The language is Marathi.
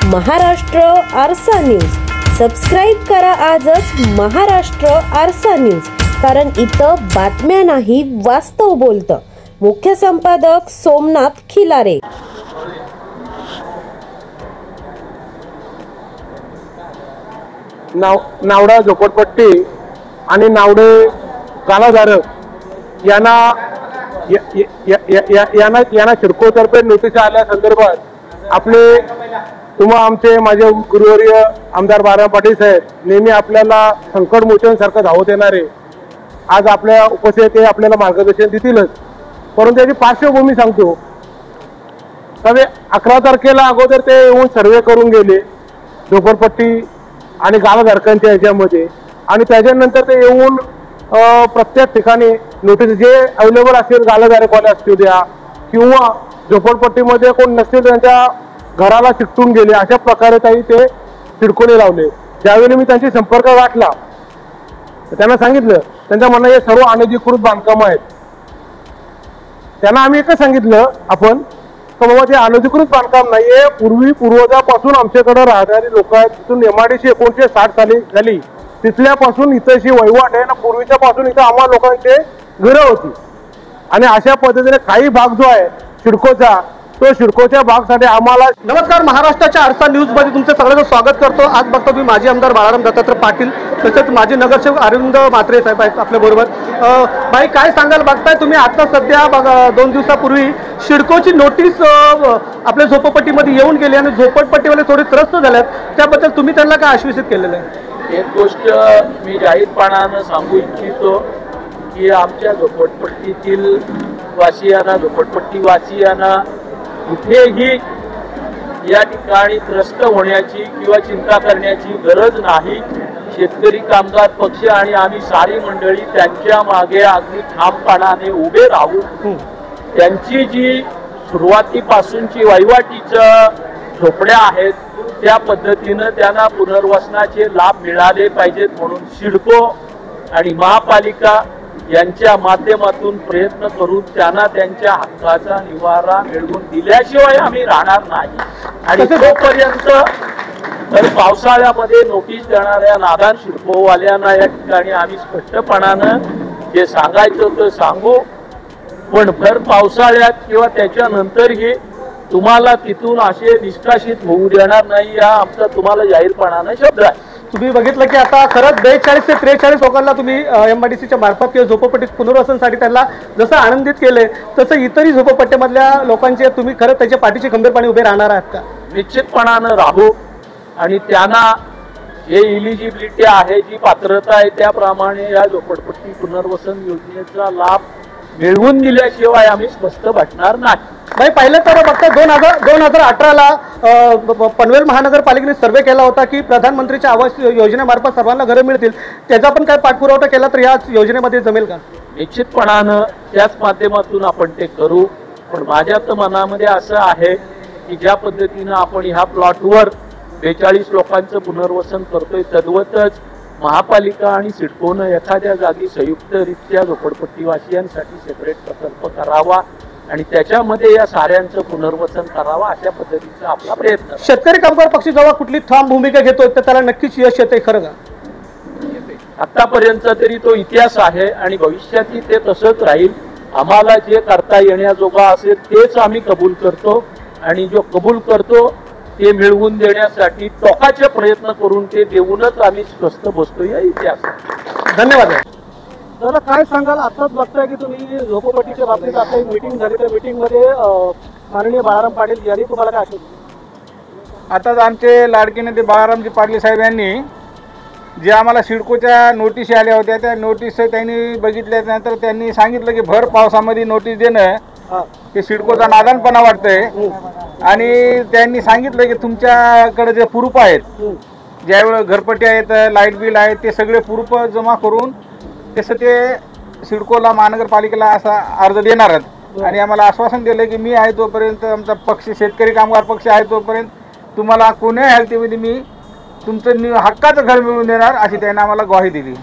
महाराष्ट्र आरसा न्यूज। सबस्क्राईब करा आजच महाराष्ट्र आरसा न्यूज, कारण इथं बातम्या नाही वास्तव बोलतं। मुख्य संपादक सोमनाथ खिलारे। नावडा झोपडपट्टी आणि नावडे कालाधारक यांना शिडकोतर्फे नोटीस आल्या संदर्भात आपले तुम्हा आमचे माझे गुरुवर्य आमदार बाळाराम पाटील साहेब नेहमी आपल्याला संकट मोचन सारखं धावत येणारे आज आपल्या उपस्थित ते आपल्याला मार्गदर्शन देतीलच, परंतु त्याची पार्श्वभूमी सांगतो। तवे 11 तारखेला अगोदर ते येऊन सर्वे करून गेले झोपडपट्टी आणि गावधारकांच्या ह्याच्यामध्ये, आणि त्याच्यानंतर ते येऊन प्रत्येक ठिकाणी नोटीस जे अवेलेबल असतील गावधारकवाले असतील द्या किंवा झोपडपट्टीमध्ये कोण नसतील त्यांच्या घराला चिकटून गेले, अशा प्रकारे काही ते चिडकोले लावले। ज्यावेळी मी त्यांची संपर्क गाठला त्यांना सांगितलं, त्यांचं म्हणणं हे सर्व अनधिकृत बांधकाम आहेत। त्यांना आम्ही एकच सांगितलं आपण तर बाबा ते अनधिकृत बांधकाम नाहीये, पूर्वजापासून आमच्याकडे राहणारी लोक आहेत, तिथून MIDC 1960 साली झाली, तिथल्यापासून इथंशी वहिवाट आहे ना, पूर्वीच्या पासून इथं आम्हा लोकांचे घरं होती, आणि अशा पद्धतीने काही भाग जो आहे सिडकोचा तो सिडकोच्या भागसाठी आम्हाला। नमस्कार, महाराष्ट्राच्या आरसा न्यूज मध्ये तुमचं सगळ्यांचं स्वागत करतो। आज बघतो मी माजी आमदार बाळाराम दत्तात्रय पाटील तसेच माजी नगरसेवक अरविंद म्हात्रे साहेब आहेत आपल्या बरोबर। भाई काय सांगाल, बघताय तुम्ही आता सध्या 2 दिवसापूर्वी सिडकोची नोटीस आपल्या झोपडपट्टीमध्ये येऊन गेली आणि झोपडपट्टीवाले थोडे त्रस्त झालेत, त्याबद्दल तुम्ही त्यांना काय आश्वासित केलेलं आहे? एक गोष्ट मी जाहीरपणानं सांगू इच्छितो की आमच्या झोपडपट्टीतील वासियांना, झोपडपट्टी वासियांना कुठेही या ठिकाणी त्रस्त होण्याची किंवा चिंता करण्याची गरज नाही। शेतकरी कामगार पक्ष आणि आम्ही सारी मंडळी त्यांच्या मागे अगदी ठामपणाने उभे राहू। त्यांची जी सुरुवातीपासूनची वहिवाटीच्या झोपड्या आहेत त्या पद्धतीनं त्यांना पुनर्वसनाचे लाभ मिळाले पाहिजेत, म्हणून सिडको आणि महापालिका यांच्या माध्यमातून प्रयत्न करून त्यांना त्यांच्या हक्काचा निवारा मिळवून दिल्याशिवाय आम्ही राहणार नाही। आणि तोपर्यंत तर पावसाळ्यामध्ये नोटीस देणाऱ्या नादान सिडकोवाल्यांना या ठिकाणी आम्ही स्पष्टपणानं जे सांगायचं ते सांगू, पण भर पावसाळ्यात किंवा त्याच्यानंतरही तुम्हाला तिथून असे निष्कासित होऊ देणार नाही, हा आमचा तुम्हाला जाहीरपणानं शब्द आहे। तुम्ही बघितलं की आता खरंच 42 ते 43 लोकांना तुम्ही MIDCच्या मार्फत किंवा झोपडपट्टीत पुनर्वसनासाठी त्यांना जसं आनंदित केले तसं इतरही झोपडपट्टीमधल्या लोकांचे तुम्ही खरंच त्याच्या पाठीशी खंबीरपणे उभे राहणार आहात का? निश्चितपणानं राहू, आणि त्यांना जे इलिजिबिलिटी आहे, जी पात्रता आहे त्याप्रमाणे या झोपडपट्टी पुनर्वसन योजनेचा लाभ मिळवून दिल्याशिवाय आम्ही स्पष्ट वाटणार नाही। नाही, पहिलं तर फक्त 2018ला पनवेल महानगरपालिकेने सर्वे केला होता की प्रधानमंत्रीच्या आवास योजनेमार्फत सर्वांना घरं मिळतील, त्याचा पण काय पाठपुरावा केला तर या योजनेमध्ये जमेल का? निश्चितपणानं त्याच माध्यमातून आपण ते करू, पण माझ्या तर मनामध्ये असं आहे की ज्या पद्धतीनं आपण ह्या प्लॉटवर 42 लोकांचं पुनर्वसन करतोय, तद्वतच महापालिका आणि सिडकोनं एखाद्या जागी संयुक्तरित्या झोपडपट्टीवासियांसाठी सेपरेट प्रकल्प करावा आणि त्याच्यामध्ये या साऱ्यांचं पुनर्वसन करावा, अशा पद्धतीचा आपला प्रयत्न। शेतकरी कामगार पक्ष जेव्हा कुठली ठाम भूमिका घेतोय तर त्याला नक्कीच यश येते, खरं का? आतापर्यंत तरी तो इतिहास आहे आणि भविष्यातही ते तसंच राहील। आम्हाला जे करता येण्याजोगा असेल तेच आम्ही कबूल करतो, आणि जो कबूल करतो ते मिळवून देण्यासाठी टोकाचे प्रयत्न करून ते देऊनच आम्ही स्वस्थ बसतो या इतिहासात। धन्यवाद। दादा काय सांगाल, आताच बघताय की तुम्ही झोपडपट्टीच्या बाबतीत आता एक मीटिंग झाली, त्या मीटिंगमध्ये माननीय बाळाराम पाटील यांनी तुम्हाला काय आश्वासन? आताच आमचे लाडके नेते बाळारामजी पाटील साहेब यांनी जे आम्हाला सिडकोच्या नोटीस आल्या होत्या त्या नोटीस त्यांनी बघितल्यानंतर त्यांनी सांगितलं की भर पावसामध्ये नोटीस देणं हे सिडकोचा नादानपणा वाटतंय, आणि त्यांनी सांगितलं की तुमच्याकडे जे प्रूफ आहेत, ज्यावेळेस घरपट्टी आहेत, लाईट बिल आहेत, ते सगळे प्रूफ जमा करून तसं ते सिडकोला महानगरपालिकेला असा अर्ज देणार आहेत, आणि आम्हाला आश्वासन दिलं की मी आहे तोपर्यंत, आमचा पक्ष शेतकरी कामगार पक्ष आहे तोपर्यंत तुम्हाला कोणत्याही हालतीमध्ये मी तुमचं हक्काचं घर मिळवून देणार, अशी त्यांनी आम्हाला ग्वाही दिली।